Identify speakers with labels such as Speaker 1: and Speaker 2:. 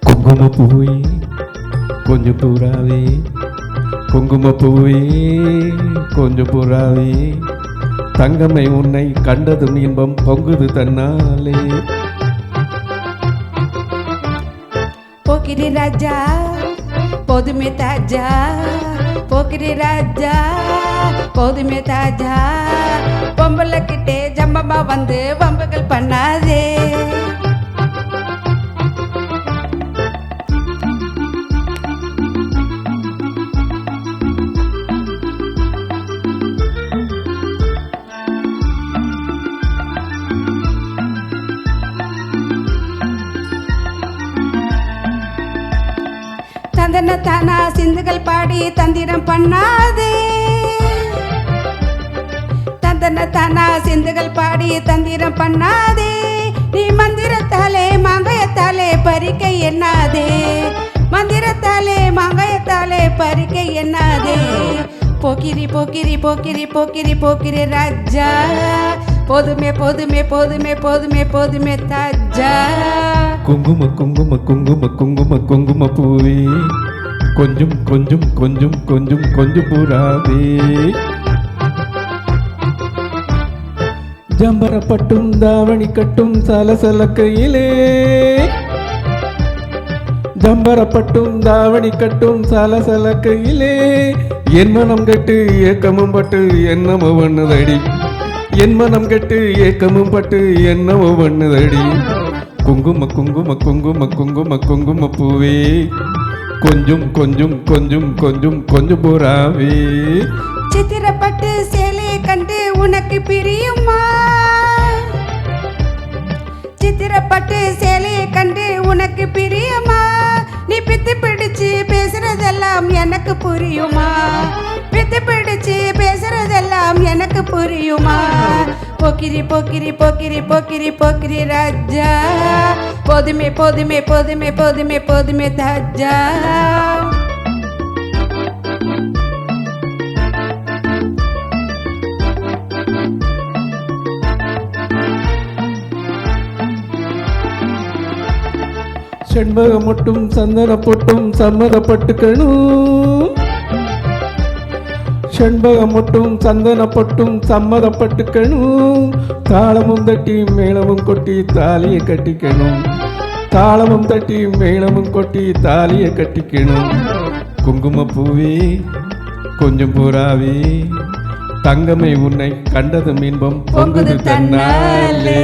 Speaker 1: குங்குமப்பூவே கொஞ்சம் புறாவே, குங்குமப்பூவே கொஞ்சம் புறாவே, தங்கமை உன்னை கண்டதும் இன்பம் பொங்குது தன்னாலே.
Speaker 2: போக்கிரி ராஜா போதுமே தாஜா, போக்கிரி ராஜா போதுமே தாஜா, பொம்பளை கிட்டே ஜம்பமா வந்து வம்புகள் பண்ணாதே. தந்தன தானா சிந்துகள் பாடி தந்திரம் பண்ணாதே, தந்தன தானா சிந்துகள் பாடி தந்திரம் பண்ணாதே, நீ மந்திரத்தாலே மாங்காயத்தாலே பறிக்கை எண்ணாதே, மந்திரத்தாலே மாங்காயத்தாலே பறிக்கை எண்ணாதே. போக்கிரி போக்கிரி போக்கிரி போக்கிரி போக்கிரி ராஜா, போதுமே போதுமே போதுமே போதுமே போதுமே தாஜா.
Speaker 1: குங்கும குங்கும குங்கும குங்கும குங்கும பூவே கொஞ்சம் கொஞ்சம் கொஞ்சம் கொஞ்சம் கொஞ்சம் புறாவே, ஜம்பரப்பட்டும் தாவணி கட்டும் சலசலக்கையிலே, ஜம்பரப்பட்டும் தாவணி கட்டும் சலசலக்கையிலே, என் மனம் கெட்டு ஏக்கமும் பட்டு என்னமோ வண்ணதடி, என் மனம் கெட்டு ஏக்கமும் பட்டு என்னமோ வண்ணதடி. குங்கும குங்கும குங்கும குங்கும குங்கும பூவே கொஞ்சம் கொஞ்சம் கொஞ்சம் கொஞ்சம் கொஞ்சம் புறாவே.
Speaker 2: சித்திரப்பட்டு சேலையை கண்டு உனக்கு பிரியுமா, சித்திரப்பட்டு சேலையை கண்டு உனக்கு பிரியுமா, நீ பித்து பிடிச்சு பேசுறதெல்லாம் எனக்கு புரியுமா, பித்து பிடிச்சு பேசுறதெல்லாம் எனக்கு புரியுமா. போக்கிரி போக்கிரி போக்கிரி போக்கிரி போக்கிரி ராஜா, போதுமே போதுமே போதுமே போதுமே போதுமே தாஜா.
Speaker 1: செண்பகம் மட்டும் சந்தன பொட்டும் சம்மதப்பட்டுக்கணும், செண்பகம் மட்டும் சந்தன பொட்டும் சம்மதப்பட்டுக்கணும், தாளமும் தட்டி மேளமும் கொட்டி தாலியை கட்டிக்கணும், தாளமும் தட்டி மேளமும் கொட்டி தாலியை கட்டிக்கணும். குங்கும பூவே கொஞ்சம் புறாவே, தங்கமை உன்னை கண்டதும் இன்பம் பொங்குது தன்னாலே.